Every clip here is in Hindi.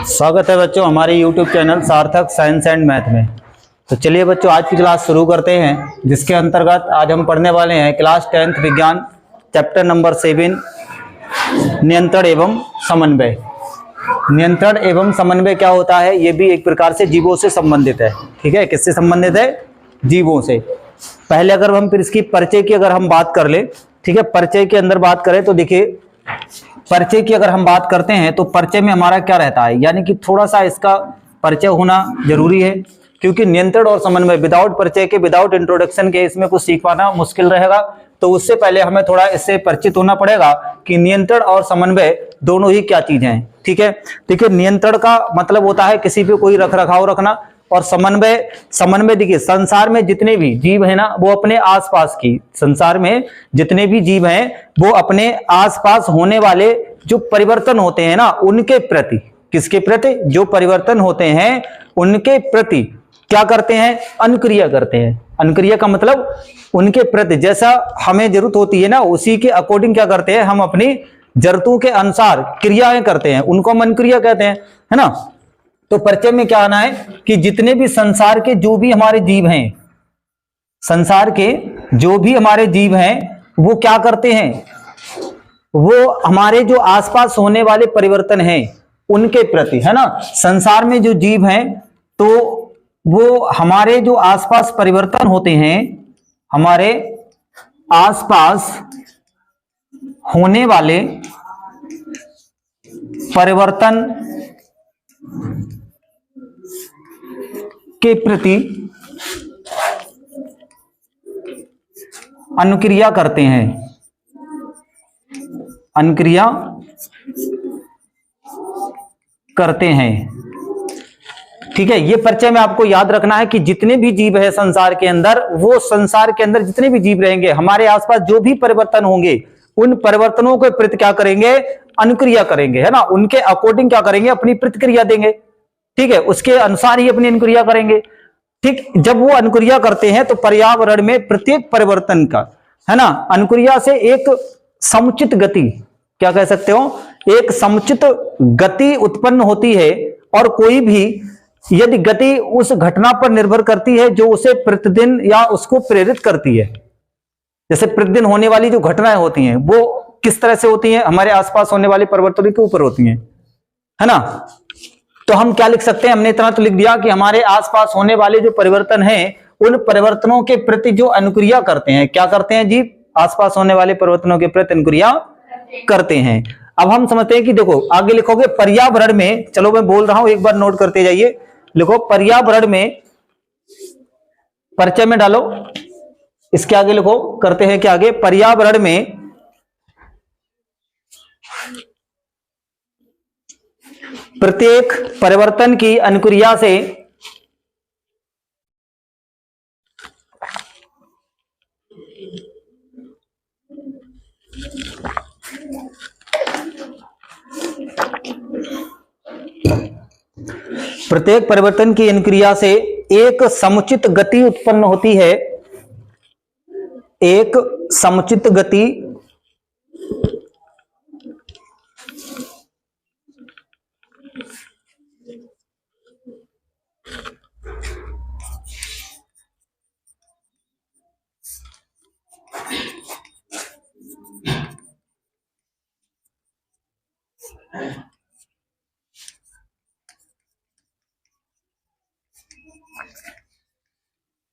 स्वागत है बच्चों हमारे YouTube चैनल सार्थक साइंस एंड मैथ में। तो चलिए बच्चों आज की क्लास शुरू करते हैं, जिसके अंतर्गत आज हम पढ़ने वाले हैं क्लास 10th विज्ञान चैप्टर नंबर 7 नियंत्रण एवं समन्वय। नियंत्रण एवं समन्वय क्या होता है? ये भी एक प्रकार से जीवों से संबंधित है। ठीक है, किससे संबंधित है? जीवों से। पहले अगर हम फिर इसकी परिचय की अगर हम बात कर ले, ठीक है, परिचय के अंदर बात करें तो देखिए परिचय की अगर हम बात करते हैं तो परिचय में हमारा क्या रहता है, यानी कि थोड़ा सा इसका परिचय होना जरूरी है, क्योंकि नियंत्रण और समन्वय विदाउट परिचय के, विदाउट इंट्रोडक्शन के इसमें कुछ सीख पाना मुश्किल रहेगा। तो उससे पहले हमें थोड़ा इससे परिचित होना पड़ेगा कि नियंत्रण और समन्वय दोनों ही क्या चीजें हैं। ठीक है, देखिए नियंत्रण का मतलब होता है किसी पे कोई रख रखाव रखना, और समन्वय देखिए संसार में जितने भी जीव है ना वो अपने आसपास की, संसार में जितने भी जीव हैं वो अपने आसपास होने वाले जो परिवर्तन होते हैं ना उनके प्रति, किसके प्रति? जो परिवर्तन होते हैं उनके प्रति क्या करते हैं? अनुक्रिया करते हैं। अनुक्रिया का मतलब उनके प्रति जैसा हमें जरूरत होती है ना उसी के अकॉर्डिंग क्या करते हैं? हम अपनी जरूरतों के अनुसार क्रियाएं करते हैं, उनको हम अनुक्रिया कहते हैं, है ना। तो परिचय में क्या आना है कि जितने भी संसार के जो भी हमारे जीव हैं, संसार के जो भी हमारे जीव हैं वो क्या करते हैं? वो हमारे जो आसपास होने वाले परिवर्तन हैं उनके प्रति, है ना। संसार में जो जीव हैं तो वो हमारे जो आसपास परिवर्तन होते हैं, हमारे आसपास होने वाले परिवर्तन के प्रति अनुक्रिया करते हैं, अनुक्रिया करते हैं। ठीक है, ये परिचय में आपको याद रखना है कि जितने भी जीव है संसार के अंदर, वो संसार के अंदर जितने भी जीव रहेंगे हमारे आसपास जो भी परिवर्तन होंगे उन परिवर्तनों के प्रति क्या करेंगे? अनुक्रिया करेंगे, है ना। उनके अकॉर्डिंग क्या करेंगे? अपनी प्रतिक्रिया देंगे। ठीक है, उसके अनुसार ही अपनी अनुक्रिया करेंगे। ठीक, जब वो अनुक्रिया करते हैं तो पर्यावरण में प्रत्येक परिवर्तन का, है ना, अनुक्रिया से एक समुचित गति, क्या कह सकते हो? एक समुचित गति उत्पन्न होती है, और कोई भी यदि गति उस घटना पर निर्भर करती है जो उसे प्रतिदिन या उसको प्रेरित करती है। जैसे प्रतिदिन होने वाली जो घटनाएं होती हैं वो किस तरह से होती हैं? हमारे आसपास होने वाले परिवर्तनों के ऊपर होती हैं, है ना। तो हम क्या लिख सकते हैं? हमने इतना तो लिख दिया कि हमारे आसपास होने वाले जो परिवर्तन हैं उन परिवर्तनों के प्रति जो अनुक्रिया करते हैं, क्या करते हैं जी? आसपास होने वाले परिवर्तनों के प्रति अनुक्रिया करते हैं। अब हम समझते हैं कि देखो आगे लिखोगे पर्यावरण में, चलो मैं बोल रहा हूं एक बार नोट करते जाइए। लिखो पर्यावरण में, परिचय में डालो, इसके आगे लिखो, करते हैं कि आगे पर्यावरण में प्रत्येक परिवर्तन की अनुक्रिया से प्रत्येक परिवर्तन की अनुक्रिया से एक समुचित गति उत्पन्न होती है, एक समुचित गति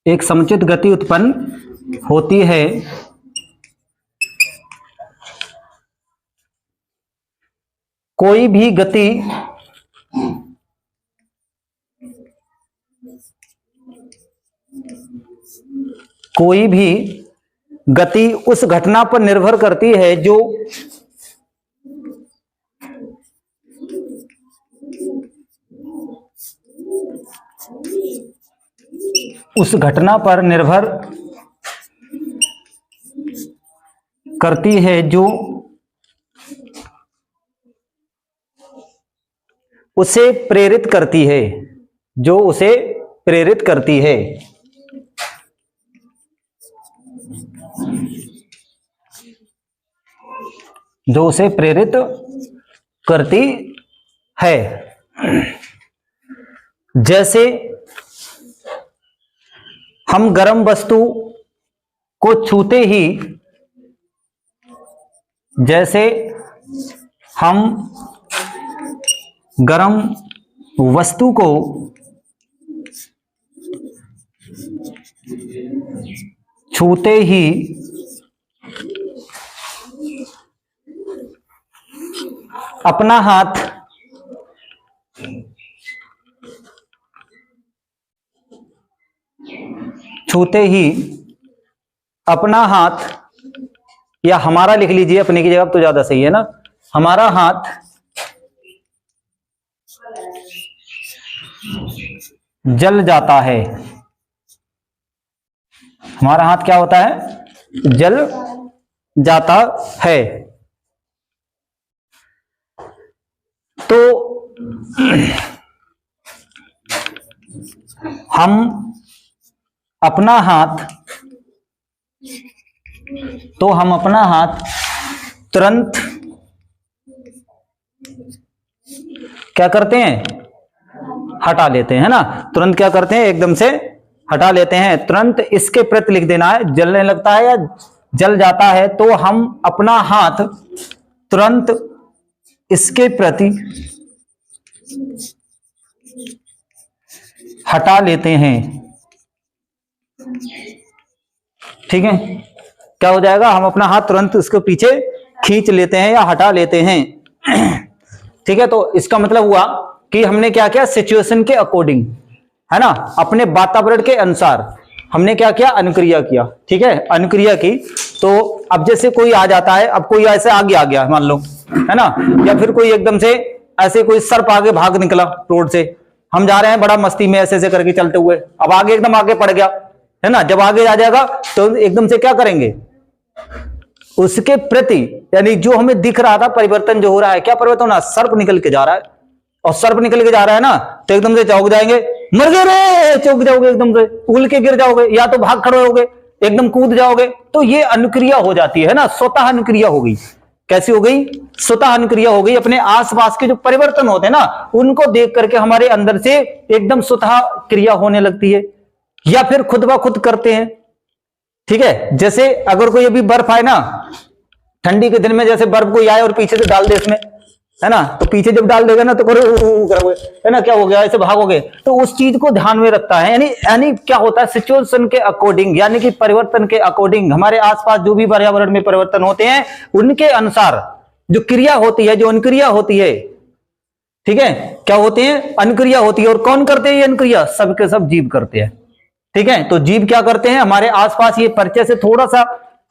एक समुचित गति उत्पन्न होती है कोई भी गति उस घटना पर निर्भर करती है जो उस घटना पर निर्भर करती है जो उसे प्रेरित करती है, जो उसे प्रेरित करती है। जो उसे प्रेरित करती है। जैसे हम गर्म वस्तु को छूते ही, जैसे हम गर्म वस्तु को छूते ही अपना हाथ या हमारा लिख लीजिए, अपने की जगह तो ज्यादा सही है ना, हमारा हाथ जल जाता है। हमारा हाथ क्या होता है? जल जाता है। तो हम अपना हाथ तुरंत क्या करते हैं? हटा लेते हैं ना। तुरंत क्या करते हैं? एकदम से हटा लेते हैं। तुरंत इसके प्रति लिख देना है, जलने लगता है या जल जाता है, तो हम अपना हाथ तुरंत इसके प्रति हटा लेते हैं। ठीक है, क्या हो जाएगा? हम अपना हाथ तुरंत उसके पीछे खींच लेते हैं या हटा लेते हैं। ठीक है, तो इसका मतलब हुआ कि हमने क्या किया? सिचुएशन के अकॉर्डिंग, है ना, अपने वातावरण के अनुसार हमने क्या किया? अनुक्रिया किया। ठीक है, अनुक्रिया की। तो अब जैसे कोई आ जाता है, अब कोई ऐसे आगे आ गया मान लो, है ना, या फिर कोई एकदम से ऐसे कोई सर्प आगे भाग निकला रोड से, हम जा रहे हैं बड़ा मस्ती में ऐसे ऐसे करके चलते हुए, अब आगे एकदम आगे पड़ गया, है ना। जब आगे आ जाएगा तो एकदम से क्या करेंगे? उसके प्रति, यानी जो हमें दिख रहा था परिवर्तन जो हो रहा है, क्या परिवर्तन होना? सर्प निकल के जा रहा है, और सर्प निकल के जा रहा है ना, तो एकदम से चौंक जाएंगे, मर गए रे, चौंक जाओगे, एकदम से उगल के गिर जाओगे, या तो भाग खड़े होगे, एकदम कूद जाओगे। तो ये अनुक्रिया हो जाती है ना, स्वतः अनुक्रिया हो गई। कैसी हो गई? स्वतः अनुक्रिया हो गई। अपने आसपास के जो परिवर्तन होते हैं ना, उनको देख करके हमारे अंदर से एकदम स्वतः क्रिया होने लगती है, या फिर खुद ब खुद करते हैं। ठीक है, जैसे अगर कोई अभी बर्फ आए ना, ठंडी के दिन में, जैसे बर्फ कोई आए और पीछे से डाल दे इसमें, है ना, तो पीछे जब डाल देगा ना तो करोगे, है ना, क्या हो गया? ऐसे भागोगे। तो उस चीज को ध्यान में रखता है, यानी क्या होता है? सिचुएशन के अकॉर्डिंग, यानी कि परिवर्तन के अकॉर्डिंग, हमारे आसपास जो भी पर्यावरण में परिवर्तन होते हैं उनके अनुसार जो क्रिया होती है, जो अनुक्रिया होती है, ठीक है, क्या होती है? अनुक्रिया होती है। और कौन करते हैं ये अनुक्रिया? सब के सब जीव करते हैं। ठीक है, तो जीव क्या करते हैं? हमारे आसपास, ये परिचय से थोड़ा सा,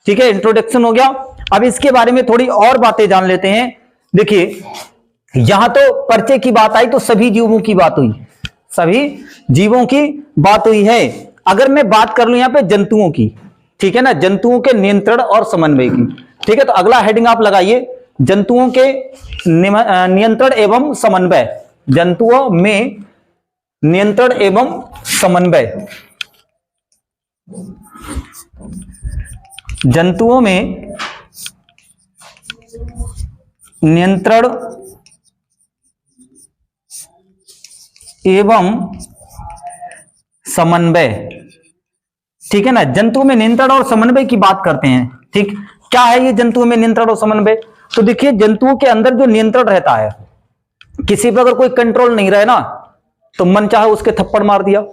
ठीक है, इंट्रोडक्शन हो गया। अब इसके बारे में थोड़ी और बातें जान लेते हैं। देखिए, यहां तो परिचय की बात आई तो सभी जीवों की बात हुई, सभी जीवों की बात हुई है। अगर मैं बात कर लूं यहां पे जंतुओं की, ठीक है ना, जंतुओं के नियंत्रण और समन्वय की, ठीक है, तो अगला हेडिंग आप लगाइए, जंतुओं के नियंत्रण एवं समन्वय। जंतुओं में नियंत्रण एवं समन्वय। जंतुओं में नियंत्रण एवं समन्वय। ठीक है ना, जंतुओं में नियंत्रण और समन्वय की बात करते हैं। ठीक, क्या है ये जंतुओं में नियंत्रण और समन्वय? तो देखिए, जंतुओं के अंदर जो नियंत्रण रहता है, किसी पर अगर कोई कंट्रोल नहीं रहे ना, तो मन चाहे उसके थप्पड़ मार दिया।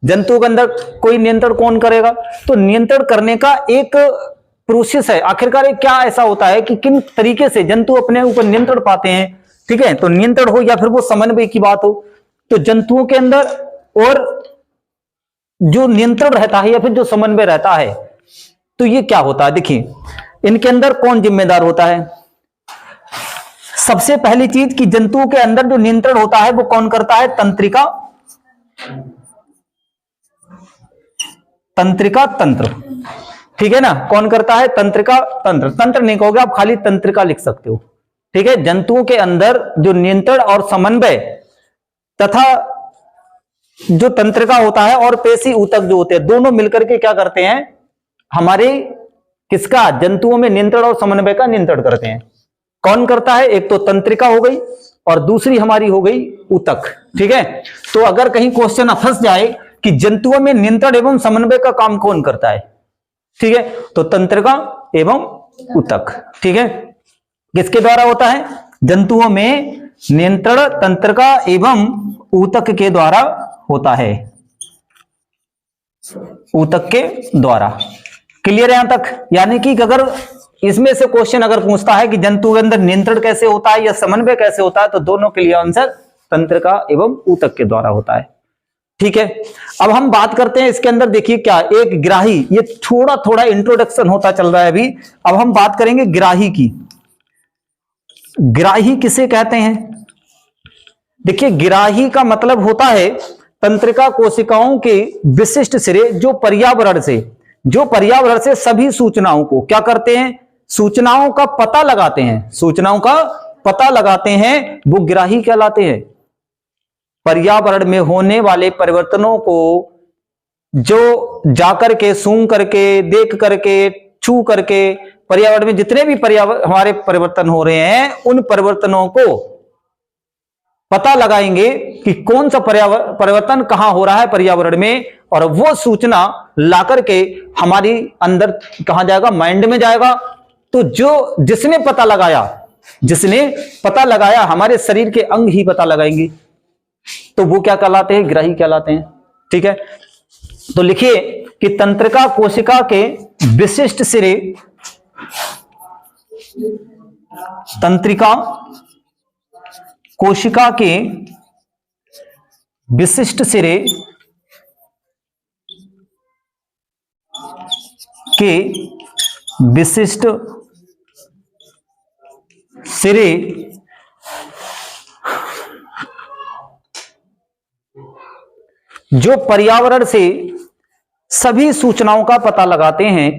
जंतुओं के अंदर कोई नियंत्रण कौन करेगा? तो नियंत्रण करने का एक प्रोसेस है। आखिरकार क्या ऐसा होता है कि किन तरीके से जंतु अपने ऊपर नियंत्रण पाते हैं? ठीक है, तो नियंत्रण हो या फिर वो समन्वय की बात हो, तो जंतुओं के अंदर और जो नियंत्रण रहता है या फिर जो समन्वय रहता है, तो ये क्या होता है? देखिए, इनके अंदर कौन जिम्मेदार होता है? सबसे पहली चीज कि जंतुओं के अंदर जो नियंत्रण होता है वो कौन करता है? तंत्रिका, तंत्रिका तंत्र। ठीक है ना, कौन करता है? तंत्रिका तंत्र। तंत्र नहीं कहोगे आप, खाली तंत्रिका लिख सकते हो। ठीक है, जंतुओं के अंदर जो नियंत्रण और समन्वय तथा जो तंत्रिका होता है और पेशी ऊतक जो होते हैं, दोनों मिलकर के क्या करते हैं? हमारे किसका? जंतुओं में नियंत्रण और समन्वय का नियंत्रण करते हैं। कौन करता है? एक तो तंत्रिका हो गई और दूसरी हमारी हो गई ऊतक। ठीक है, तो अगर कहीं क्वेश्चन फंस जाए कि जंतुओं में नियंत्रण एवं समन्वय का काम कौन करता है, ठीक है, तो तंत्रिका एवं ऊतक। ठीक है, किसके द्वारा होता है? जंतुओं में नियंत्रण तंत्रिका एवं ऊतक के द्वारा होता है, ऊतक के द्वारा। क्लियर है यहां तक? यानी कि अगर इसमें से क्वेश्चन अगर पूछता है कि जंतु के अंदर नियंत्रण कैसे होता है या समन्वय कैसे होता है, तो दोनों के लिए आंसर तंत्रिका एवं ऊतक के द्वारा होता है। ठीक है, अब हम बात करते हैं इसके अंदर। देखिए क्या, एक ग्राही, ये थोड़ा थोड़ा इंट्रोडक्शन होता चल रहा है अभी। अब हम बात करेंगे ग्राही की। ग्राही किसे कहते हैं? देखिए, ग्राही का मतलब होता है तंत्रिका कोशिकाओं के विशिष्ट सिरे जो पर्यावरण से सभी सूचनाओं को क्या करते हैं? सूचनाओं का पता लगाते हैं, सूचनाओं का पता लगाते हैं, वो ग्राही कहलाते हैं। पर्यावरण में होने वाले परिवर्तनों को जो जाकर के, सूंघ करके, देख करके, छू करके, पर्यावरण में जितने भी हमारे परिवर्तन हो रहे हैं, उन परिवर्तनों को पता लगाएंगे कि कौन सा परिवर्तन कहां हो रहा है पर्यावरण में, और वो सूचना लाकर के हमारी अंदर कहां जाएगा? माइंड में जाएगा। तो जिसने पता लगाया हमारे शरीर के अंग ही पता लगाएंगे, तो वो क्या कहलाते हैं? ग्राही कहलाते हैं। ठीक है, तो लिखिए कि तंत्रिका कोशिका के विशिष्ट सिरे, तंत्रिका कोशिका के विशिष्ट सिरे जो पर्यावरण से सभी सूचनाओं का पता लगाते हैं,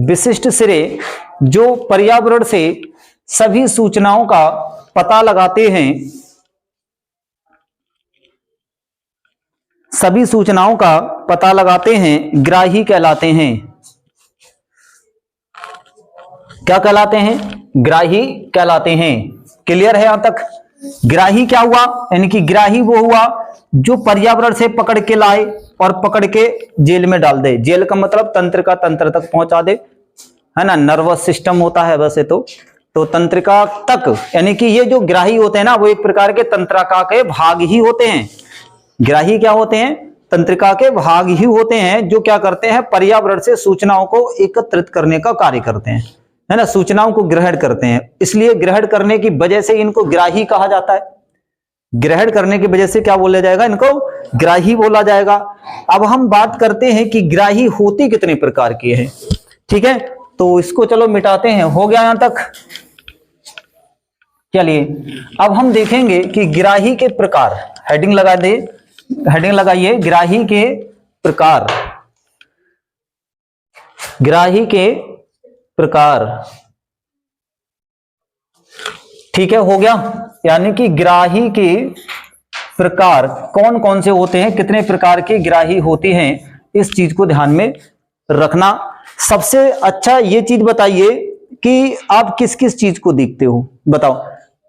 विशिष्ट सिरे जो पर्यावरण से सभी सूचनाओं का पता लगाते हैं, सभी सूचनाओं का पता लगाते हैं, ग्राही कहलाते हैं। क्या कहलाते हैं? ग्राही कहलाते हैं। क्लियर है यहां तक? ग्राही क्या हुआ? यानी कि ग्राही वो हुआ जो पर्यावरण से पकड़ के लाए और पकड़ के जेल में डाल दे। जेल का मतलब तंत्रिका तंत्र तक पहुंचा दे, है ना। नर्वस सिस्टम होता है वैसे तो तंत्रिका तक, यानी कि ये जो ग्राही होते हैं ना, वो एक प्रकार के तंत्रिका के भाग ही होते हैं। ग्राही क्या होते हैं? तंत्रिका के भाग ही होते हैं, जो क्या करते हैं? पर्यावरण से सूचनाओं को एकत्रित करने का कार्य करते हैं, है ना। सूचनाओं को ग्रहण करते हैं, इसलिए ग्रहण करने की वजह से इनको ग्राही कहा जाता है। ग्रहण करने की वजह से क्या बोला जाएगा? इनको ग्राही बोला जाएगा। अब हम बात करते हैं कि ग्राही होती कितने प्रकार की है। ठीक है, तो इसको चलो मिटाते हैं। हो गया यहां तक? चलिए अब हम देखेंगे कि ग्राही के प्रकार। हेडिंग लगा दे, हेडिंग लगाइए, ग्राही के प्रकार। ग्राही के प्रकार, ठीक है, हो गया। यानी कि ग्राही के प्रकार कौन कौन से होते हैं, कितने प्रकार की ग्राही होती हैं, इस चीज को ध्यान में रखना। सबसे अच्छा ये चीज बताइए कि आप किस किस चीज को देखते हो? बताओ।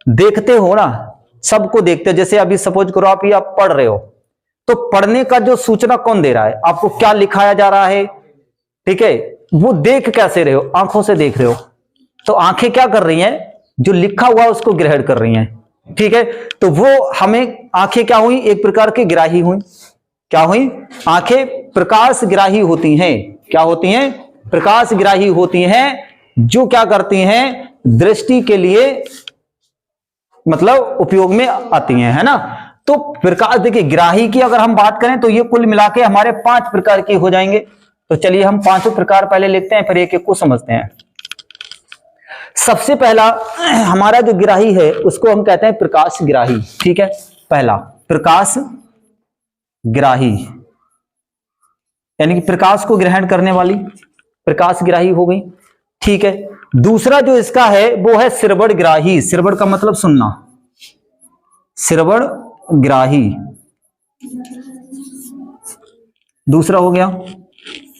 देखते हो ना, सबको देखते हो। जैसे अभी सपोज करो आप पढ़ रहे हो, तो पढ़ने का जो सूचना कौन दे रहा है? आपको क्या लिखाया जा रहा है, ठीक है, वो देख कैसे रहे हो? आंखों से देख रहे हो। तो आंखें क्या कर रही हैं? जो लिखा हुआ उसको ग्रहण कर रही हैं। ठीक है, तो वो हमें आंखें क्या हुई? एक प्रकार की ग्राही हुई। क्या हुई? आंखें प्रकाश ग्राही होती हैं। क्या होती हैं? प्रकाश ग्राही होती हैं, जो क्या करती हैं? दृष्टि के लिए मतलब उपयोग में आती हैं, है ना। तो प्रकाश, देखिए ग्राही की अगर हम बात करें तो ये कुल मिला के हमारे 5 प्रकार की हो जाएंगे। तो चलिए हम 5 प्रकार पहले लिखते हैं, फिर एक एक को समझते हैं। सबसे पहला हमारा जो ग्राही है उसको हम कहते हैं प्रकाश ग्राही। ठीक है, पहला प्रकाश ग्राही, यानी कि प्रकाश को ग्रहण करने वाली प्रकाश ग्राही हो गई। ठीक है, दूसरा जो इसका है वो है श्रवण ग्राही। श्रवण का मतलब सुनना, श्रवण ग्राही दूसरा हो गया।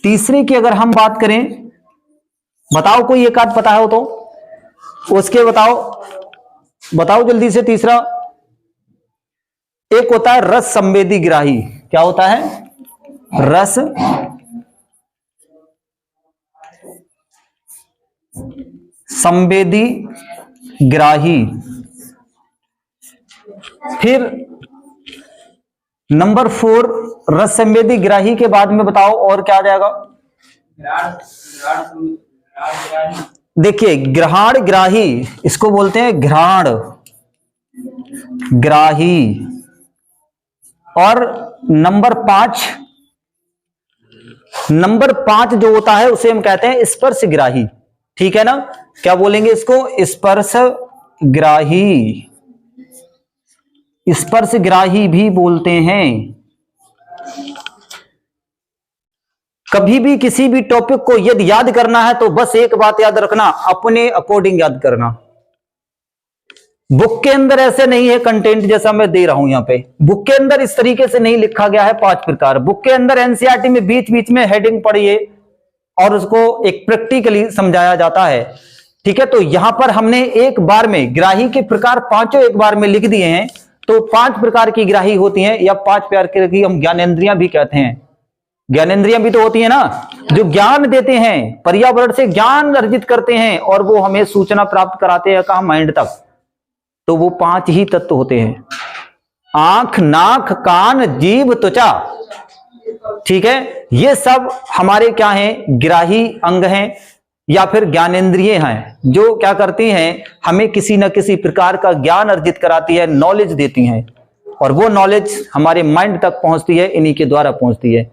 तीसरे की अगर हम बात करें, बताओ कोई एक आध पता हो तो? उसके बताओ जल्दी से। तीसरा एक होता है रस संवेदी ग्राही। क्या होता है? रस संवेदी ग्राही। फिर नंबर 4 रस संवेदी ग्राही के बाद में बताओ और क्या आ जाएगा? देखिए ग्रहण ग्राही, इसको बोलते हैं घ्राण ग्राही। और नंबर 5 जो होता है उसे हम कहते हैं स्पर्श ग्राही। ठीक है ना? क्या बोलेंगे इसको? स्पर्श ग्राही। स्पर्श ग्राही भी बोलते हैं। कभी भी किसी भी टॉपिक को यदि याद करना है तो बस एक बात याद रखना, अपने अकॉर्डिंग याद करना। बुक के अंदर ऐसे नहीं है कंटेंट जैसा मैं दे रहा हूं यहां पे। बुक के अंदर इस तरीके से नहीं लिखा गया है 5 प्रकार। बुक के अंदर एनसीईआरटी में बीच बीच में हेडिंग पढ़िए और उसको एक प्रैक्टिकली समझाया जाता है। ठीक है, तो यहां पर हमने एक बार में ग्राही के प्रकार 5 एक बार में लिख दिए हैं। तो 5 प्रकार की ग्राही होती हैं, या 5 प्रकार की हम ज्ञानेंद्रियां भी कहते हैं। ज्ञानेंद्रियां भी तो होती है ना, जो ज्ञान देते हैं, पर्यावरण से ज्ञान अर्जित करते हैं और वो हमें सूचना प्राप्त कराते हैं कहां? माइंड तक। तो वो 5 ही तत्व होते हैं, आंख, नाक, कान, जीभ, त्वचा। ठीक है, ये सब हमारे क्या हैं? ग्राही अंग हैं या फिर ज्ञानेंद्रिय हैं, जो क्या करती हैं? हमें किसी न किसी प्रकार का ज्ञान अर्जित कराती है, नॉलेज देती हैं। और वो नॉलेज हमारे माइंड तक पहुंचती है, इन्हीं के द्वारा पहुंचती है।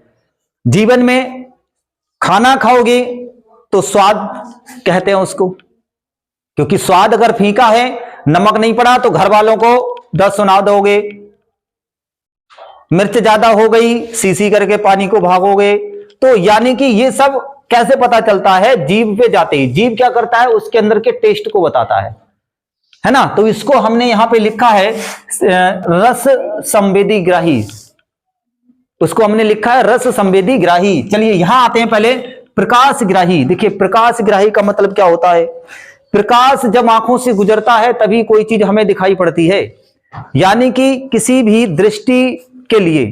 जीवन में खाना खाओगे तो स्वाद कहते हैं उसको, क्योंकि स्वाद अगर फीका है, नमक नहीं पड़ा तो घर वालों को 10 सुना दोगे। मिर्च ज्यादा हो गई, सीसी करके पानी को भागोगे। तो यानी कि ये सब कैसे पता चलता है? जीभ पे जाते ही। जीभ क्या करता है? उसके अंदर के टेस्ट को बताता है ना? तो इसको हमने यहां पे लिखा है रस संवेदी ग्राही। उसको हमने लिखा है रस संवेदी ग्राही। चलिए यहां आते हैं पहले प्रकाश ग्राही। देखिए प्रकाश ग्राही का मतलब क्या होता है? प्रकाश जब आंखों से गुजरता है तभी कोई चीज हमें दिखाई पड़ती है। यानी कि किसी भी दृष्टि के लिए,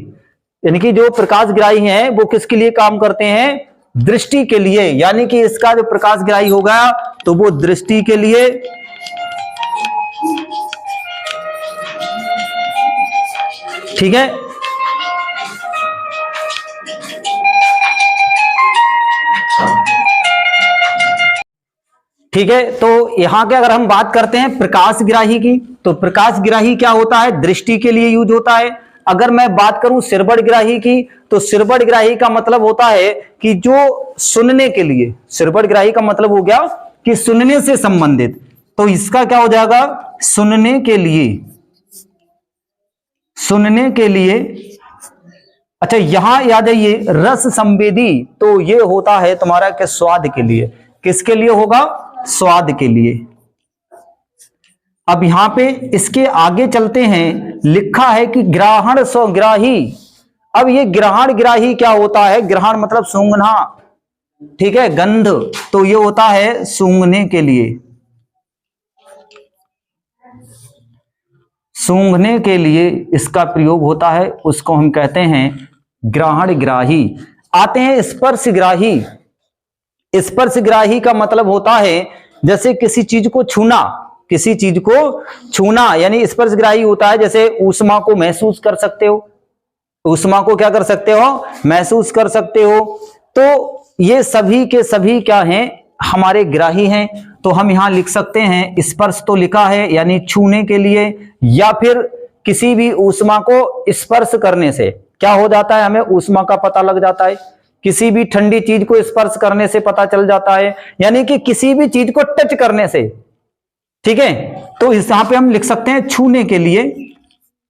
यानी कि जो प्रकाश ग्राही हैं वो किसके लिए काम करते हैं? दृष्टि के लिए। यानी कि इसका जो प्रकाश ग्राही होगा तो वो दृष्टि के लिए, ठीक है। ठीक है, तो यहां के अगर हम बात करते हैं प्रकाश ग्राही की, तो प्रकाश ग्राही क्या होता है? दृष्टि के लिए यूज होता है। अगर मैं बात करूं सिरबड़ ग्राही की, तो सिरबड़ ग्राही का मतलब होता है कि जो सुनने के लिए, सिरबड़ ग्राही का मतलब हो गया कि सुनने से संबंधित। तो इसका क्या हो जाएगा? सुनने के लिए, सुनने के लिए। अच्छा यहां याद जाइए रस संवेदी, तो ये होता है तुम्हारा कि स्वाद के लिए। किसके लिए होगा? स्वाद के लिए। अब यहां पे इसके आगे चलते हैं, लिखा है कि ग्राहण स्वग्राही। अब ये ग्रहण ग्राही क्या होता है? ग्रहण मतलब सूंघना, ठीक है, गंध। तो ये होता है सूंघने के लिए, सूंघने के लिए इसका प्रयोग होता है, उसको हम कहते हैं ग्रहण ग्राही। आते हैं स्पर्श ग्राही। स्पर्श ग्राही का मतलब होता है जैसे किसी चीज को छूना, किसी चीज को छूना, यानी स्पर्श ग्राही होता है जैसे ऊष्मा को महसूस कर सकते हो, ऊष्मा को क्या कर सकते हो? महसूस कर सकते हो। तो ये सभी के सभी क्या हैं? हमारे ग्राही हैं। तो हम यहां लिख सकते हैं स्पर्श तो लिखा है यानी छूने के लिए, या फिर किसी भी ऊष्मा को स्पर्श करने से क्या हो जाता है? हमें ऊष्मा का पता लग जाता है। किसी भी ठंडी चीज को स्पर्श करने से पता चल जाता है, यानी कि किसी भी चीज को टच करने से, ठीक है। तो यहां पे हम लिख सकते हैं छूने के लिए।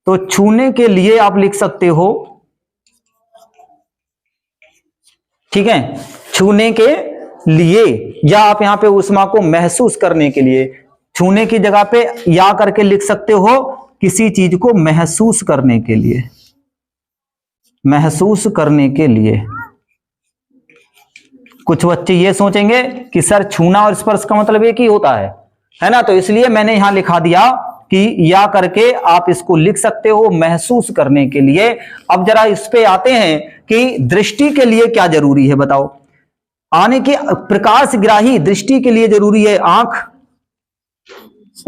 तो छूने के लिए आप लिख सकते हो, ठीक है, छूने के लिए, या आप यहां पे ऊष्मा को महसूस करने के लिए, छूने की जगह पे या करके लिख सकते हो किसी चीज को महसूस करने के लिए, महसूस करने के लिए। कुछ बच्चे ये सोचेंगे कि सर छूना और स्पर्श का मतलब एक ही होता है, है ना। तो इसलिए मैंने यहां लिखा दिया कि या करके आप इसको लिख सकते हो महसूस करने के लिए। अब जरा इस पे आते हैं कि दृष्टि के लिए क्या जरूरी है, बताओ। आने के प्रकाशग्राही दृष्टि के लिए जरूरी है आंख,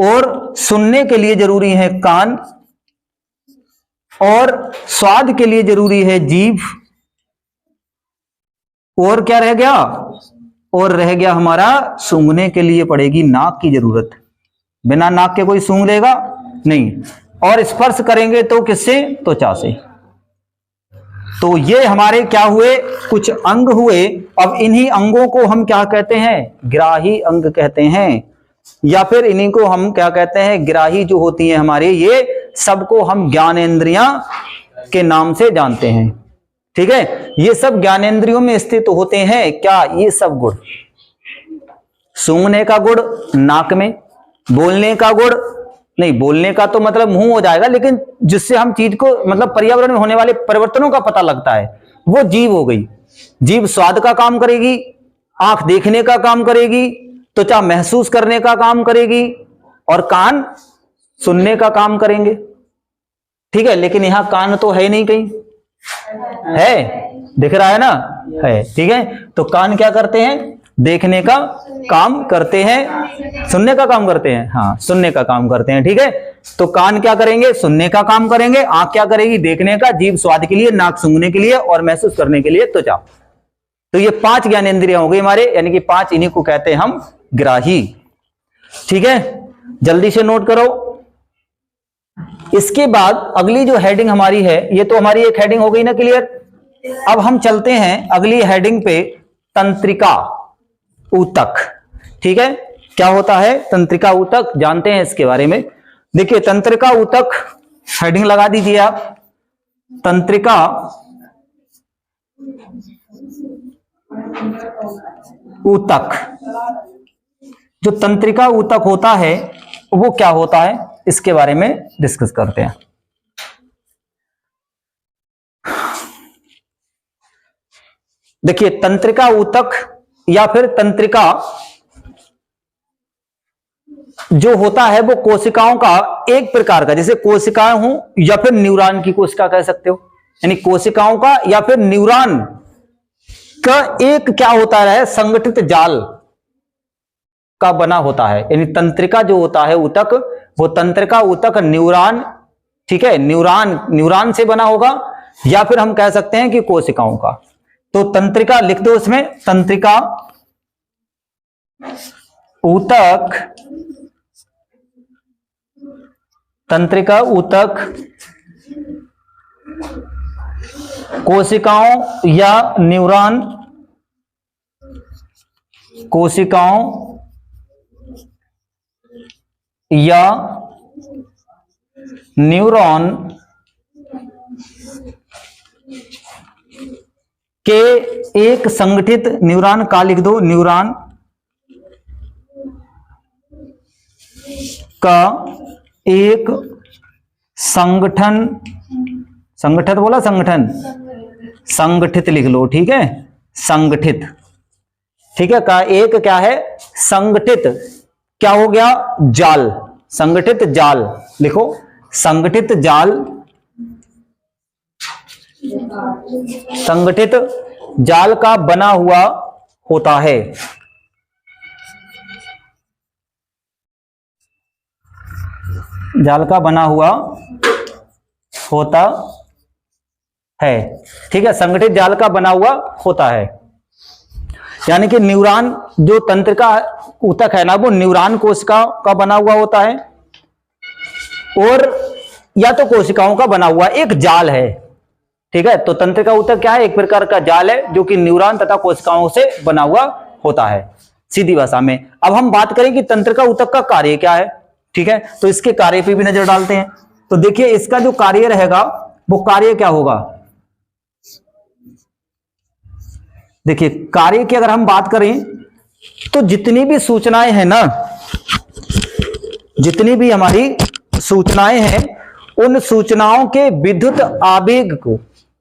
और सुनने के लिए जरूरी है कान, और स्वाद के लिए जरूरी है जीभ, और क्या रह गया, और रह गया हमारा सूंघने के लिए पड़ेगी नाक की जरूरत। बिना नाक के कोई सूंघ लेगा नहीं। और स्पर्श करेंगे तो किससे, त्वचा से। तो ये हमारे क्या हुए, कुछ अंग हुए। अब इन्हीं अंगों को हम क्या कहते हैं, ग्राही अंग कहते हैं, या फिर इन्हीं को हम क्या कहते हैं, ग्राही जो होती हैं हमारे, ये सबको हम ज्ञानेंद्रियां के नाम से जानते हैं। ठीक है, ये सब ज्ञानेंद्रियों में स्थित होते हैं। क्या, ये सब गुण, सूंघने का गुण नाक में, बोलने का गुण नहीं, बोलने का तो मतलब मुंह हो जाएगा, लेकिन जिससे हम चीज को मतलब पर्यावरण में होने वाले परिवर्तनों का पता लगता है वो जीभ हो गई। जीभ स्वाद का काम करेगी, आंख देखने का काम करेगी, त्वचा महसूस करने का काम करेगी, और कान सुनने का काम करेंगे। ठीक है, लेकिन यहां कान तो है नहीं, कहीं है, दिख रहा है ना, है। ठीक है, तो कान क्या करते हैं, देखने का काम करते हैं, सुनने का काम करते हैं, हाँ सुनने का काम करते हैं। ठीक है, तो कान क्या करेंगे, सुनने का काम करेंगे, आंख क्या करेगी, देखने का, जीभ स्वाद के लिए, नाक सूंघने के लिए, और महसूस करने के लिए त्वचा। तो ये 5 ज्ञानेंद्रियां हो गई हमारे, यानी कि 5, इन्हीं को कहते हैं हम ग्राही। ठीक है, जल्दी से नोट करो। इसके बाद अगली जो हेडिंग हमारी है, ये तो हमारी एक हेडिंग हो गई ना क्लियर। अब हम चलते हैं अगली हेडिंग पे, तंत्रिका ऊतक। ठीक है, क्या होता है तंत्रिका ऊतक, जानते हैं इसके बारे में। देखिए तंत्रिका ऊतक, हेडिंग लगा दीजिए आप, तंत्रिका ऊतक। जो तंत्रिका ऊतक होता है वो क्या होता है, इसके बारे में डिस्कस करते हैं। देखिए तंत्रिका ऊतक या फिर तंत्रिका जो होता है वो कोशिकाओं का एक प्रकार का, जैसे कोशिकाएं हो या फिर न्यूरॉन की कोशिका कह सकते हो, यानी कोशिकाओं का या फिर न्यूरॉन का एक क्या होता है, संगठित जाल का बना होता है। यानी तंत्रिका जो होता है ऊतक, वो तंत्रिका ऊतक न्यूरॉन, ठीक है, न्यूरॉन से बना होगा, या फिर हम कह सकते हैं कि कोशिकाओं का। तो तंत्रिका लिख दो इसमें, तंत्रिका ऊतक, तंत्रिका ऊतक कोशिकाओं या न्यूरॉन, कोशिकाओं या न्यूरॉन के एक संगठित, न्यूरॉन का लिख दो, न्यूरॉन का एक संगठन, संगठित बोला, संगठन, संगठित लिख लो, ठीक है, संगठित, ठीक है, का एक क्या है, संगठित, क्या हो गया, जाल, संगठित जाल लिखो, संगठित जाल, संगठित जाल का बना हुआ होता है। जाल का बना हुआ होता है, ठीक है, संगठित जाल का बना हुआ होता है। यानी कि न्यूरॉन जो तंत्रिका ऊतक है ना, वो न्यूरॉन कोशिका का बना हुआ होता है, और या तो कोशिकाओं का बना हुआ एक जाल है, ठीक है। तो तंत्रिका ऊतक क्या है, एक प्रकार का जाल है जो कि न्यूरॉन तथा कोशिकाओं से बना हुआ होता है, सीधी भाषा में। अब हम बात करें कि तंत्रिका ऊतक का कार्य क्या है, ठीक है, तो इसके कार्य पे भी नजर डालते हैं। तो देखिए इसका जो कार्य रहेगा वो कार्य क्या होगा, देखिए कार्य की अगर हम बात करें तो जितनी भी सूचनाएं हैं ना, जितनी भी हमारी सूचनाएं हैं, उन सूचनाओं के विद्युत आवेग को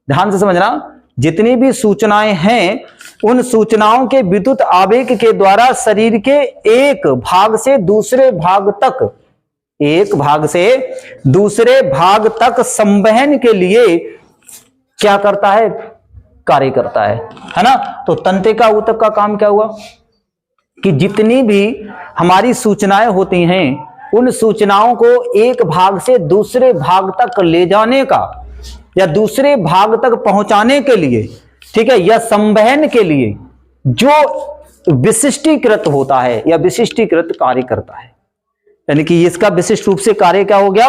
ध्यान से समझना, जितनी भी सूचनाएं हैं उन सूचनाओं के विद्युत आवेग के द्वारा शरीर के एक भाग से दूसरे भाग तक, एक भाग से दूसरे भाग तक संवहन के लिए क्या करता है, कार्य करता है ना। तो तंत्रिका ऊतक का काम क्या हुआ कि जितनी भी हमारी सूचनाएं होती हैं उन सूचनाओं को एक भाग से दूसरे भाग तक ले जाने का या दूसरे भाग तक पहुंचाने के लिए, ठीक है, या संवहन के लिए जो विशिष्टीकृत होता है या विशिष्टीकृत कार्य करता है, यानी कि इसका विशिष्ट रूप से कार्य क्या हो गया,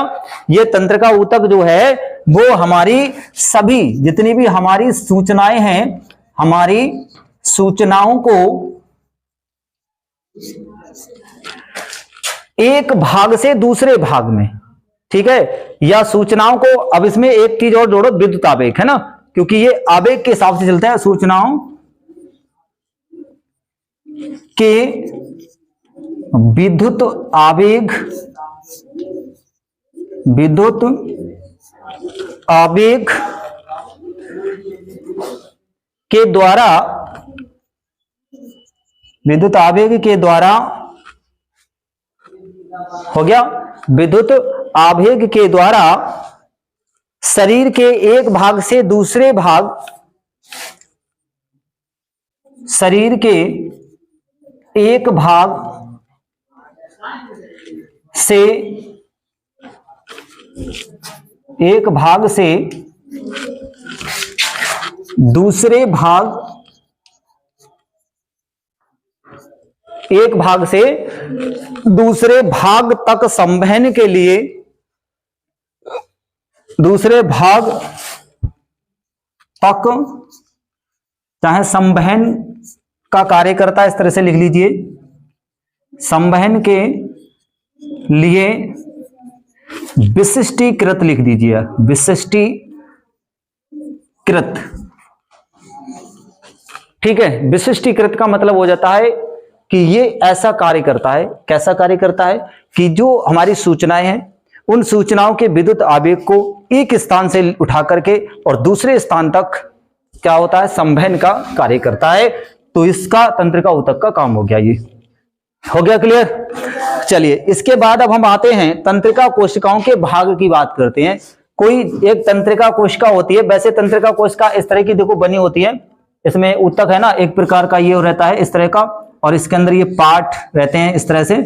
ये तंत्रिका ऊतक जो है वो हमारी सभी जितनी भी हमारी सूचनाएं हैं, हमारी सूचनाओं को एक भाग से दूसरे भाग में, ठीक है, या सूचनाओं को, अब इसमें एक चीज और जोड़ो, विद्युत आवेग, है ना, क्योंकि ये आवेग के हिसाब से चलता है। सूचनाओं के विद्युत आवेग, विद्युत आवेग के द्वारा, विद्युत आवेग के द्वारा हो गया, विद्युत आवेग के द्वारा शरीर के एक भाग से दूसरे भाग, शरीर के एक भाग से, एक भाग से दूसरे भाग, एक भाग से दूसरे भाग तक संवहन के लिए, दूसरे भाग तक चाहे संवहन का कार्य करता है, इस तरह से लिख लीजिए, संवहन के लिए विशिष्टीकृत लिख दीजिए, विशिष्टीकृत, ठीक है। विशिष्टीकृत का मतलब हो जाता है कि ये ऐसा कार्य करता है, कैसा कार्य करता है कि जो हमारी सूचनाएं हैं उन सूचनाओं के विद्युत आवेग को एक स्थान से उठा करके और दूसरे स्थान तक क्या होता है, संवहन का कार्य करता है। तो इसका तंत्रिका ऊतक का काम हो गया, ये हो गया क्लियर। चलिए इसके बाद अब हम आते हैं तंत्रिका कोशिकाओं के भाग की बात करते हैं। कोई एक तंत्रिका कोशिका होती है, वैसे तंत्रिका कोशिका इस तरह की देखो बनी होती है, इसमें ऊतक है ना एक प्रकार का ये रहता है इस तरह का, और इसके अंदर ये पार्ट रहते हैं इस तरह से,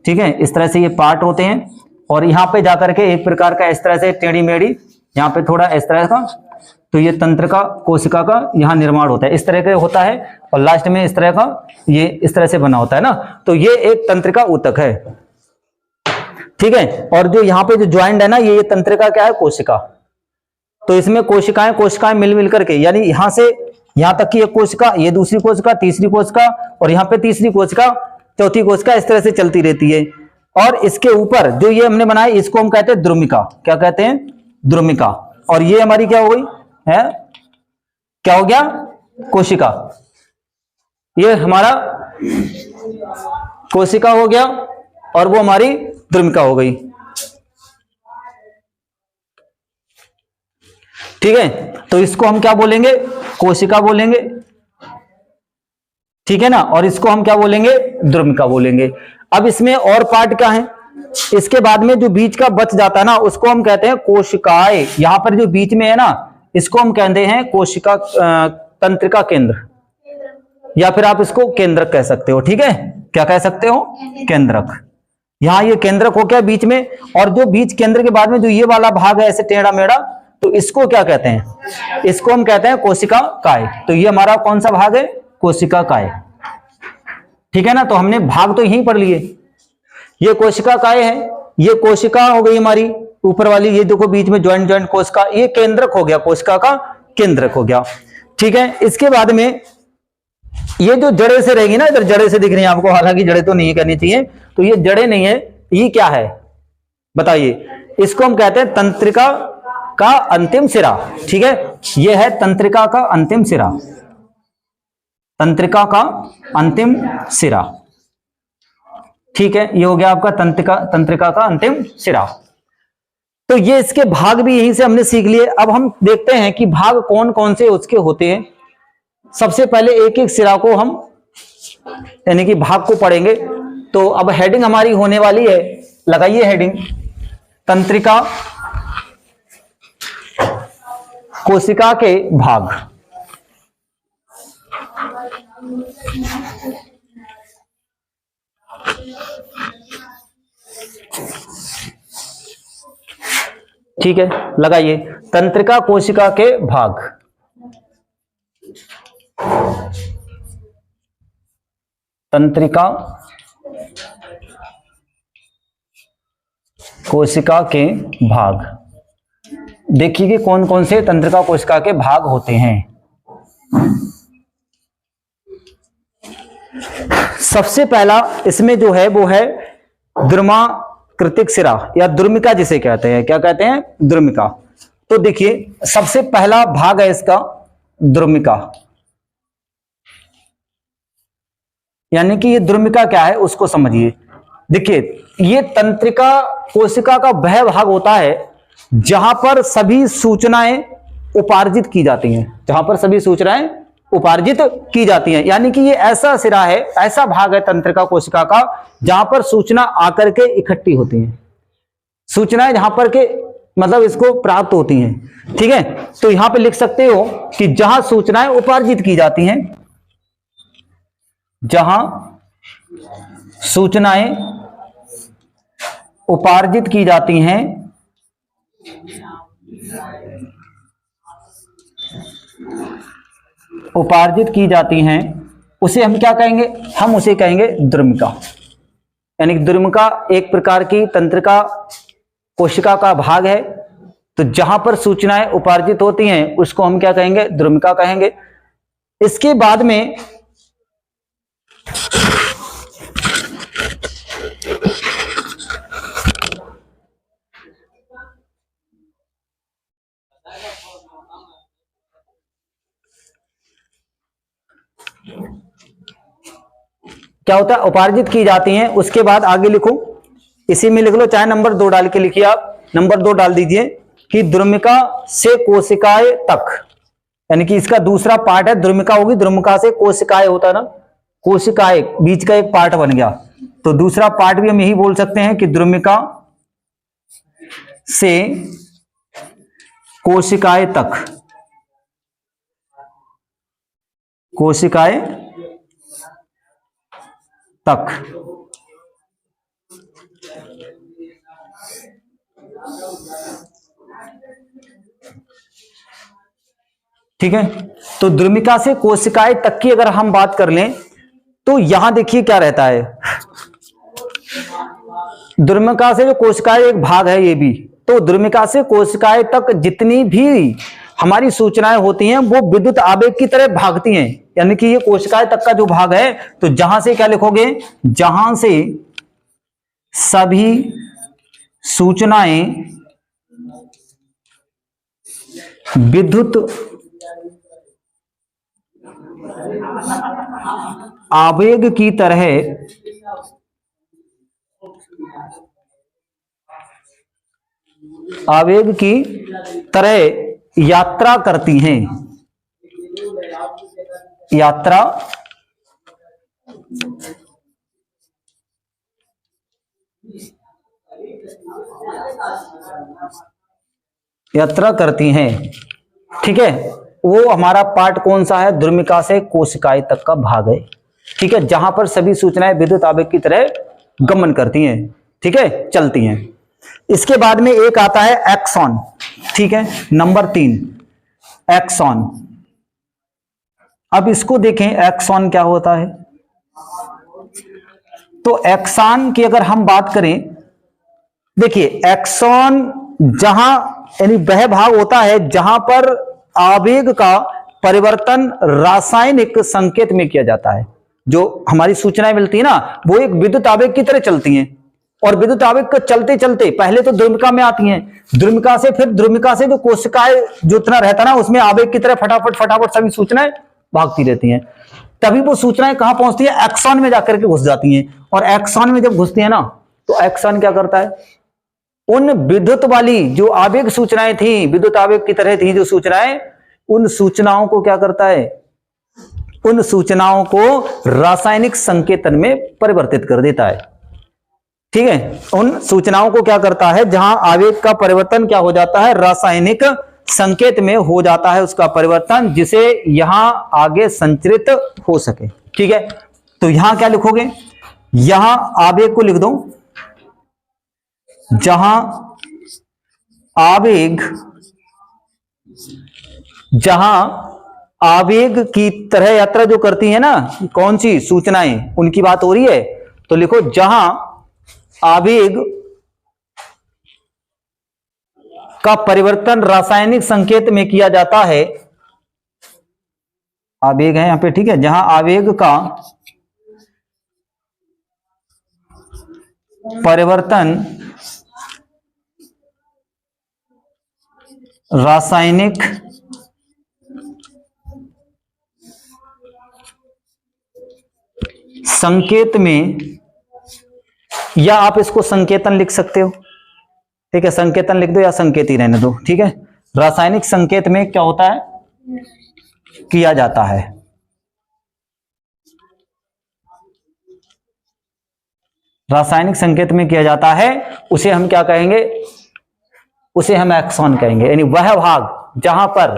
ठीक है, इस तरह से ये पार्ट होते हैं, और यहाँ पे जाकर के एक प्रकार का इस तरह से टेढ़ी मेढ़ी, यहाँ पे थोड़ा इस तरह का, तो ये तंत्रिका कोशिका का यहाँ निर्माण होता है, इस तरह का होता है, और लास्ट में इस तरह का ये इस तरह से बना होता है ना, तो ये एक तंत्रिका ऊतक है, ठीक है। और जो यहाँ पे जो ज्वाइंट है ना, ये तंत्रिका क्या है, कोशिका। तो इसमें कोशिकाएं मिल मिल करके, यानी यहां से यहां तक की एक कोशिका, ये दूसरी कोशिका, तीसरी कोशिका, और यहाँ पे तीसरी कोशिका, चौथी कोशिका, इस तरह से चलती रहती है। और इसके ऊपर जो ये हमने बनाया इसको हम कहते हैं द्रुमिका। क्या कहते हैं, द्रुमिका। और ये हमारी क्या हो गई है, क्या हो गया, कोशिका। ये हमारा कोशिका हो गया और वो हमारी द्रुमिका हो गई, ठीक है। तो इसको हम क्या बोलेंगे, कोशिका बोलेंगे, ठीक है ना, और इसको हम क्या बोलेंगे, द्रुमिका बोलेंगे। अब इसमें और पार्ट क्या है, इसके बाद में जो बीच का बच जाता है ना उसको हम कहते हैं कोशिकाएं। यहां पर जो बीच में है ना इसको हम कहते हैं कोशिका, तंत्रिका केंद्र, या फिर आप इसको केंद्रक कह सकते हो, ठीक है। क्या कह सकते हो, केंद्रक। यहां ये केंद्रक हो गया बीच में, और जो बीच केंद्र के बाद में जो ये वाला भाग है ऐसे टेढ़ा मेढ़ा, तो इसको क्या कहते हैं, इसको हम कहते हैं कोशिका काय। तो ये हमारा कौन सा भाग है, कोशिका काय, ठीक है ना। तो हमने भाग तो यहीं पढ़ लिए, ये कोशिका काय है, ये कोशिका हो गई हमारी ऊपर वाली, ये देखो बीच में ज्वाइंट ज्वाइंट कोशिका, ये केंद्रक हो गया, कोशिका का केंद्रक हो गया, ठीक है। इसके बाद में ये जो जड़े से रहेगी ना, इधर जड़े से दिख रही है आपको, हालांकि जड़े तो नहीं करनी चाहिए, तो ये जड़े नहीं है, ये क्या है बताइए, इसको हम कहते हैं तंत्रिका का अंतिम सिरा, ठीक है। ये है तंत्रिका का अंतिम सिरा, तंत्रिका का अंतिम सिरा, ठीक है। ये हो गया आपका तंत्रिका का अंतिम सिरा। तो ये इसके भाग भी यहीं से हमने सीख लिए। अब हम देखते हैं कि भाग कौन कौन से उसके होते हैं, सबसे पहले एक एक सिरा को हम यानी कि भाग को पढ़ेंगे। तो अब हेडिंग हमारी होने वाली है, लगाइए हेडिंग, तंत्रिका कोशिका के भाग। ठीक है, लगाइए तंत्रिका कोशिका के भाग। तंत्रिका कोशिका के भाग। देखिए कि कौन कौन से तंत्रिका कोशिका के भाग होते हैं। सबसे पहला इसमें जो है वो है द्रुमाकृतिक सिरा या द्रुमिका जिसे कहते हैं। क्या कहते हैं? द्रुमिका। तो देखिए सबसे पहला भाग है इसका द्रुमिका, यानी कि ये द्रुमिका क्या है उसको समझिए। देखिए ये तंत्रिका कोशिका का वह भाग होता है जहां पर सभी सूचनाएं उपार्जित की जाती हैं, जहां पर सभी सूचनाएं उपार्जित की जाती हैं। यानी कि ये ऐसा सिरा है, ऐसा भाग है तंत्रिका कोशिका का जहां पर सूचना आकर के इकट्ठी होती हैं, सूचनाएं जहां पर के मतलब इसको प्राप्त होती हैं। ठीक है, तो यहां पे लिख सकते हो कि जहां सूचनाएं उपार्जित की जाती हैं, जहां सूचनाएं उपार्जित की जाती हैं, उपार्जित की जाती हैं, उसे हम क्या कहेंगे? हम उसे कहेंगे द्रुमिका। यानी द्रुमिका एक प्रकार की तंत्रिका कोशिका का भाग है। तो जहां पर सूचनाएं उपार्जित होती हैं उसको हम क्या कहेंगे? द्रुमिका कहेंगे। इसके बाद में क्या होता है? उपार्जित की जाती हैं। उसके बाद आगे लिखो, इसी में लिख लो, चाहे नंबर 2 डाल के लिखिए आप, नंबर 2 डाल दीजिए कि द्रुमिका से कोशिकाएं तक, यानी कि इसका दूसरा पार्ट है द्रुमिका होगी। द्रुमिका से कोशिकाएं होता है ना, कोशिकाएं बीच का एक पार्ट बन गया, तो दूसरा पार्ट भी हम यही बोल सकते हैं कि द्रुमिका से कोशिकाएं तक, कोशिकाएं तक। ठीक है, तो द्रुमिका से कोशिकाएं तक की अगर हम बात कर लें तो यहां देखिए क्या रहता है। द्रुमिका से जो कोशिकाएं एक भाग है ये भी, तो द्रुमिका से कोशिकाएं तक जितनी भी हमारी सूचनाएं होती हैं वो विद्युत आवेग की तरह भागती हैं। यानी कि ये कोशिकाएं तक का जो भाग है, तो जहां से क्या लिखोगे? जहां से सभी सूचनाएं विद्युत आवेग की तरह यात्रा करती हैं, यात्रा करती हैं। ठीक है, वो हमारा पार्ट कौन सा है? द्रुमिका से कोशिकाएं तक का भाग है। ठीक है, जहां पर सभी सूचनाएं विद्युत आवेग की तरह गमन करती हैं, ठीक है, चलती हैं। इसके बाद में एक आता है एक्सॉन। ठीक है, नंबर 3 एक्सॉन। अब इसको देखें एक्सॉन क्या होता है। तो एक्सॉन की अगर हम बात करें, देखिए एक्सॉन जहां यानी वह भाग होता है जहां पर आवेग का परिवर्तन रासायनिक संकेत में किया जाता है। जो हमारी सूचनाएं मिलती है ना, वो एक विद्युत आवेग की तरह चलती हैं, और विद्युत आवेग को चलते चलते पहले तो द्रुमिका में आती हैं, द्रुमिका से फिर द्रुमिका से जो कोशिकाएं जो इतना रहता ना उसमें आवेग की तरह फटाफट फटाफट सभी सूचनाएं भागती रहती हैं। तभी वो सूचनाएं कहां पहुंचती है? एक्सॉन में जाकर के घुस जाती हैं। और एक्सॉन में जब घुसती है ना, तो एक्सॉन क्या करता है? उन विद्युत वाली जो आवेग सूचनाएं थी, विद्युत आवेग की तरह थी जो सूचनाएं, उन सूचनाओं को क्या करता है? उन सूचनाओं को रासायनिक संकेतन में परिवर्तित कर देता है। ठीक है, उन सूचनाओं को क्या करता है, जहां आवेग का परिवर्तन क्या हो जाता है, रासायनिक संकेत में हो जाता है उसका परिवर्तन, जिसे यहां आगे संचरित हो सके। ठीक है, तो यहां क्या लिखोगे, यहां आवेग को लिख दो, जहां आवेग की तरह यात्रा जो करती है ना, कौन सी सूचनाएं, उनकी बात हो रही है, तो लिखो जहां आवेग का परिवर्तन रासायनिक संकेत में किया जाता है, आवेग है यहां पे, ठीक है, जहां आवेग का परिवर्तन रासायनिक संकेत में, या आप इसको संकेतन लिख सकते हो, ठीक है, संकेतन लिख दो या संकेत ही रहने दो, ठीक है, रासायनिक संकेत में क्या होता है, किया जाता है। रासायनिक संकेत में किया जाता है, उसे हम क्या कहेंगे, उसे हम एक्सॉन कहेंगे, यानी वह भाग जहां पर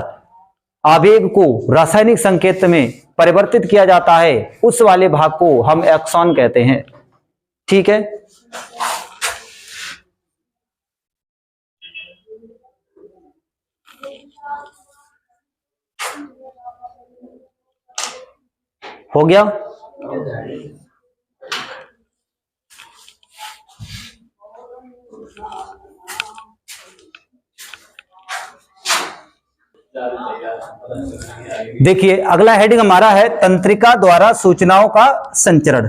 आवेग को रासायनिक संकेत में परिवर्तित किया जाता है, उस वाले भाग को हम एक्सॉन कहते हैं। ठीक है, हो गया। देखिए अगला हेडिंग हमारा है तंत्रिका द्वारा सूचनाओं का संचरण,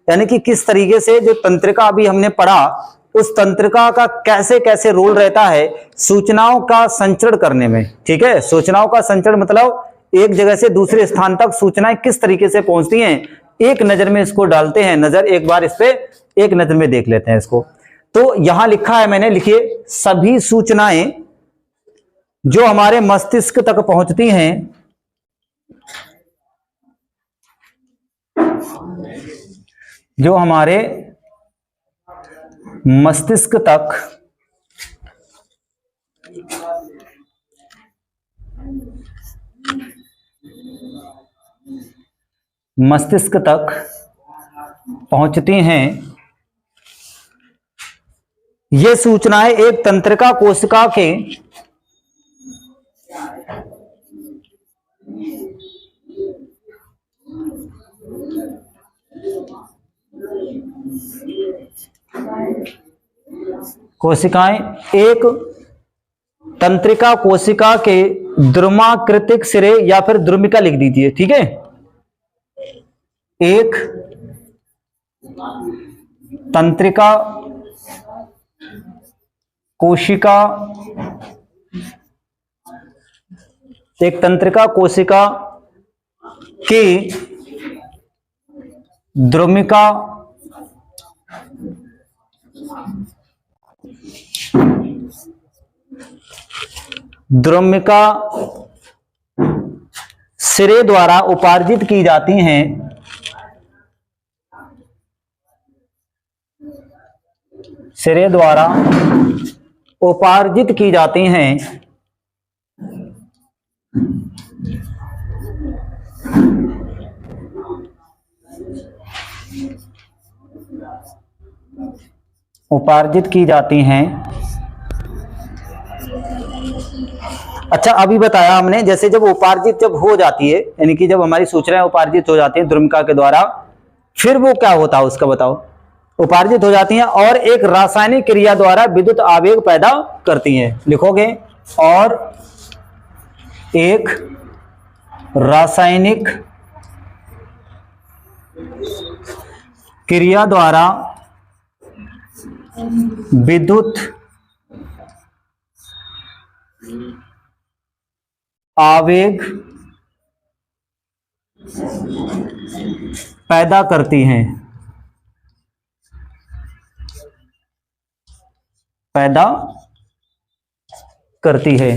यानी कि किस तरीके से जो तंत्रिका अभी हमने पढ़ा, उस तंत्रिका का कैसे कैसे रोल रहता है सूचनाओं का संचरण करने में। ठीक है, सूचनाओं का संचरण मतलब एक जगह से दूसरे स्थान तक सूचनाएं किस तरीके से पहुंचती हैं, एक नजर में इसको डालते हैं, नजर एक बार इस पे एक नजर में देख लेते हैं इसको। तो यहां लिखा है मैंने, लिखिए, सभी सूचनाएं जो हमारे मस्तिष्क तक पहुंचती हैं, जो हमारे मस्तिष्क तक पहुंचती हैं, ये सूचनाएं एक तंत्रिका कोशिका के एक तंत्रिका कोशिका के द्रुमाकृतिक सिरे, या फिर द्रुमिका लिख दीजिए, ठीक है, एक तंत्रिका कोशिका की द्रुमिका सिरे द्वारा उपार्जित की जाती हैं, सिरे द्वारा उपार्जित की जाती हैं, उपार्जित की जाती हैं। अच्छा, अभी बताया हमने, जैसे जब उपार्जित जब हो जाती है, यानी कि जब हमारी सूचनाएं उपार्जित हो जाती हैं द्रुमिका के द्वारा, फिर वो क्या होता है उसका बताओ। उपार्जित हो जाती हैं और एक रासायनिक क्रिया द्वारा विद्युत आवेग पैदा करती हैं, लिखोगे, और एक रासायनिक क्रिया द्वारा विद्युत आवेग पैदा करती हैं, पैदा करती है।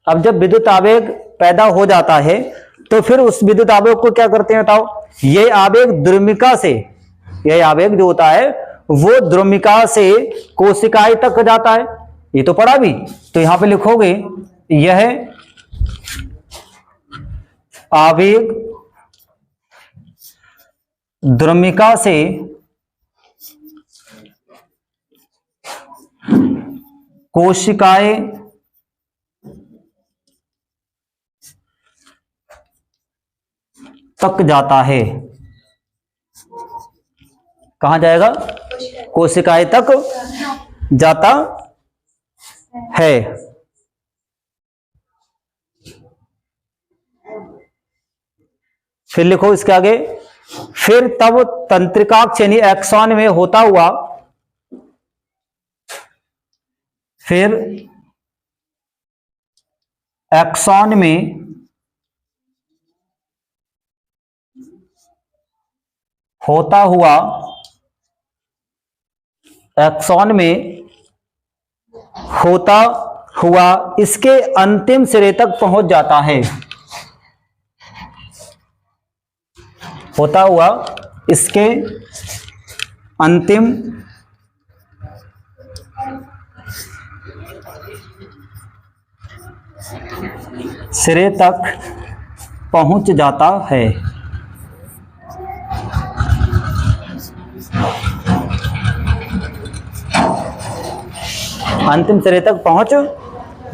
अब जब विद्युत आवेग पैदा हो जाता है तो फिर उस विद्युत आवेग को क्या करते हैं बताओ, ये आवेग द्रुमिका से, यह आवेग जो होता है वो द्रुमिका से कोशिकाएं तक जाता है, ये तो पढ़ा भी। तो यहां पे लिखोगे यह आवेग द्रुमिका से कोशिकाएं तक जाता है। कहां जाएगा, कोशिकाएं तक जाता है। फिर लिखो इसके आगे, फिर तब तंत्रिकाक्ष यानी एक्सॉन में होता हुआ, फिर एक्सॉन में होता हुआ, एक्सॉन में होता हुआ इसके अंतिम सिरे तक पहुंच जाता है, होता हुआ इसके अंतिम सिरे तक पहुंच जाता है। अंतिम सिरे तक पहुंच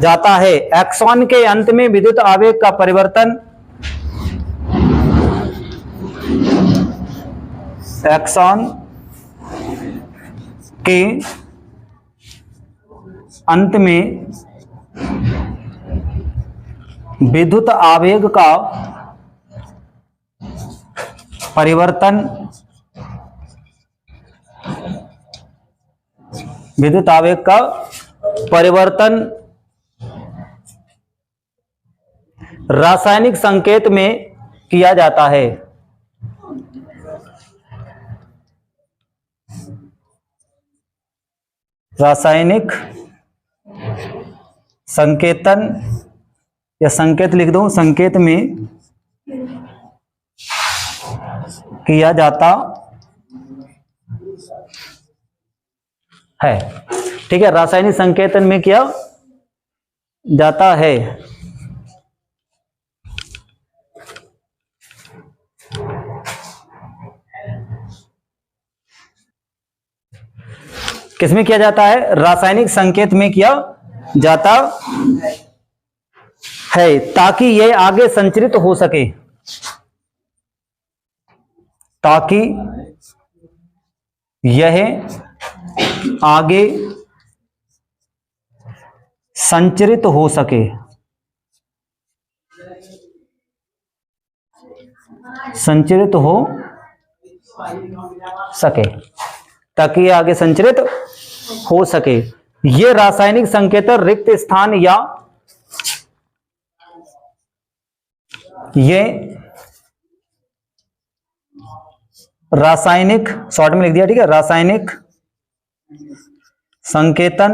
जाता है। एक्सॉन के अंत में विद्युत आवेग का परिवर्तन, एक्सॉन के अंत में विद्युत आवेग का परिवर्तन, विद्युत आवेग का परिवर्तन रासायनिक संकेत में किया जाता है। रासायनिक संकेतन या संकेत लिख दो, संकेत में किया जाता है। ठीक है, रासायनिक संकेतन में किया जाता है। किसमें किया जाता है, रासायनिक संकेत में किया जाता है, ताकि यह आगे संचरित हो सके, ताकि यह आगे संचरित हो सके, संचरित हो सके, ताकि यह आगे संचरित हो सके। ये रासायनिक संकेतन रिक्त स्थान या ये रासायनिक, शॉर्ट में लिख दिया, ठीक है, रासायनिक संकेतन,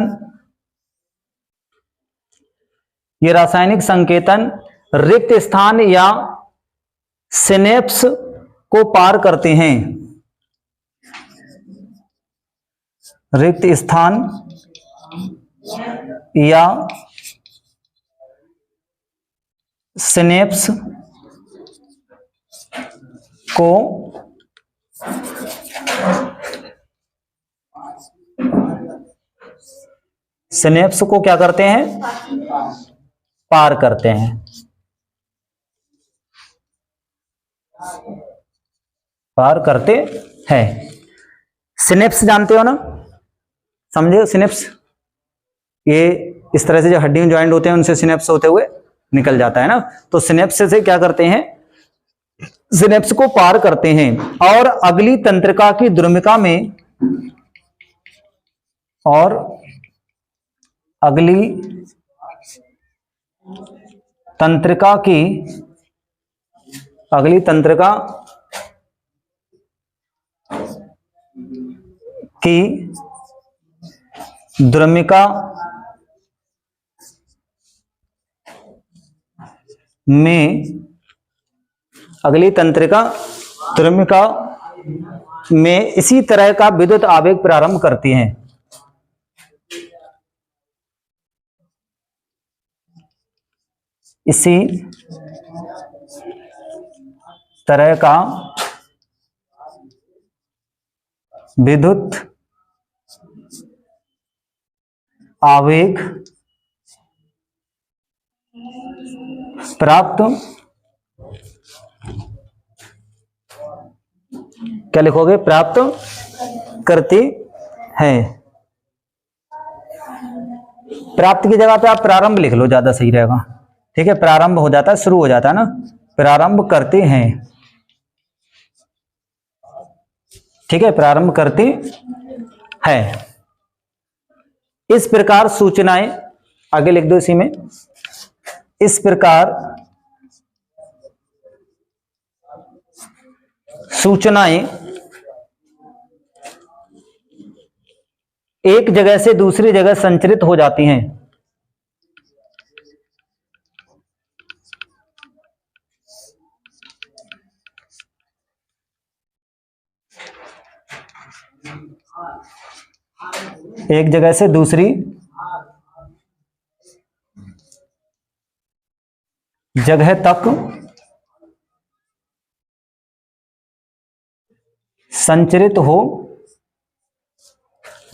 ये रासायनिक संकेतन रिक्त स्थान या सिनेप्स को पार करते हैं, रिक्त स्थान या सिनेप्स को सिनेप्स को क्या करते हैं, पार करते हैं, पार करते हैं। सिनेप्स जानते हो ना, समझे सिनेप्स, ये इस तरह से जो हड्डी में ज्वाइंट होते हैं उनसे सिनेप्स होते हुए निकल जाता है ना। तो सिनेप्स से क्या करते हैं, सिनेप्स को पार करते हैं और अगली तंत्रिका की द्रुमिका में, और अगली तंत्रिका की, अगली तंत्रिका की द्रुमिका में अगली तंत्रिका द्रमिका में इसी तरह का विद्युत आवेग प्रारंभ करती हैं। इसी तरह का विद्युत आवेग प्राप्त, क्या लिखोगे, प्राप्त करती है। प्राप्त की जगह पे आप प्रारंभ लिख लो, ज्यादा सही रहेगा। ठीक है, प्रारंभ हो जाता है, शुरू हो जाता है ना, प्रारंभ करते हैं। ठीक है, प्रारंभ करती है। इस प्रकार सूचनाएं, आगे लिख दो इसी में, इस प्रकार सूचनाएं एक जगह से दूसरी जगह संचरित हो जाती हैं। एक जगह से दूसरी जगह तक संचरित हो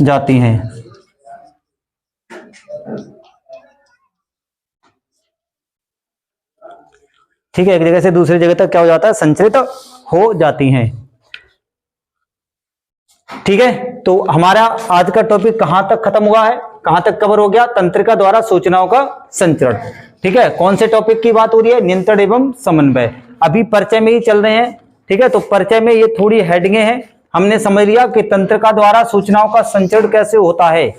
जाती हैं। ठीक है, एक जगह से दूसरी जगह तक क्या हो जाता है, संचरित हो जाती हैं। ठीक है, तो हमारा आज का टॉपिक कहां तक खत्म हुआ है, कहां तक कवर हो गया, तंत्रिका द्वारा सूचनाओं का संचरण। ठीक है, कौन से टॉपिक की बात हो रही है, नियंत्रण एवं समन्वय। अभी परिचय में ही चल रहे हैं। ठीक है, तो परिचय में ये थोड़ी हेडिंगें हैं, हमने समझ लिया कि तंत्रिका द्वारा सूचनाओं का संचरण कैसे होता है।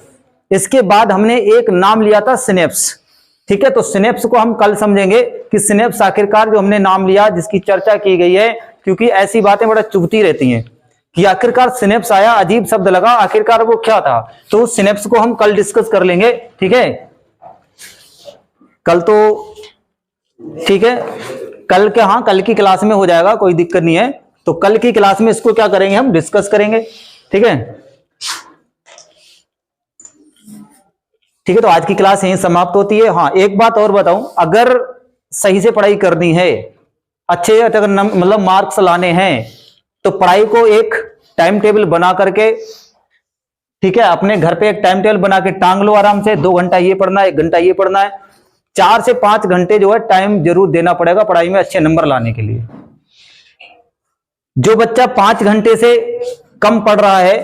इसके बाद हमने एक नाम लिया था सिनेप्स। ठीक है, तो सिनेप्स को हम कल समझेंगे कि सिनेप्स आखिरकार जो हमने नाम लिया, जिसकी चर्चा की गई है, क्योंकि ऐसी बातें बड़ा चुभती रहती हैं कि आखिरकार सिनेप्स आया, अजीब शब्द लगा, आखिरकार वो क्या था। तो सिनेप्स को हम कल डिस्कस कर लेंगे। ठीक है, कल तो ठीक है, कल के, हाँ कल की क्लास में हो जाएगा, कोई दिक्कत नहीं है। तो कल की क्लास में इसको क्या करेंगे, हम डिस्कस करेंगे। ठीक है, ठीक है, तो आज की क्लास यहीं समाप्त होती है। हाँ, एक बात और बताऊं, अगर सही से पढ़ाई करनी है, अच्छे अगर मतलब मार्क्स लाने हैं, तो पढ़ाई को एक टाइम टेबल बना करके, ठीक है, अपने घर पे एक टाइम टेबल बना के टांग लो आराम से। 2 घंटा ये पढ़ना है, 1 घंटा ये पढ़ना है, 4 से 5 घंटे जो है टाइम जरूर देना पड़ेगा पढ़ाई में अच्छे नंबर लाने के लिए। जो बच्चा 5 घंटे से कम पढ़ रहा है,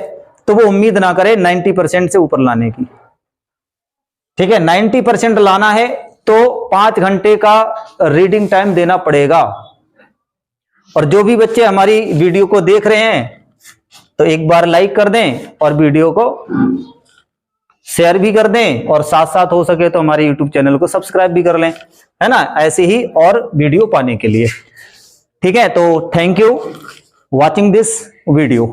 तो वो उम्मीद ना करे 90% से ऊपर लाने की। ठीक है, 90% लाना है तो 5 घंटे का रीडिंग टाइम देना पड़ेगा। और जो भी बच्चे हमारी वीडियो को देख रहे हैं, तो एक बार लाइक कर दें और वीडियो को शेयर भी कर दें, और साथ साथ हो सके तो हमारे यूट्यूब चैनल को सब्सक्राइब भी कर लें, है ना, ऐसे ही और वीडियो पाने के लिए। ठीक है, तो thank you watching this video.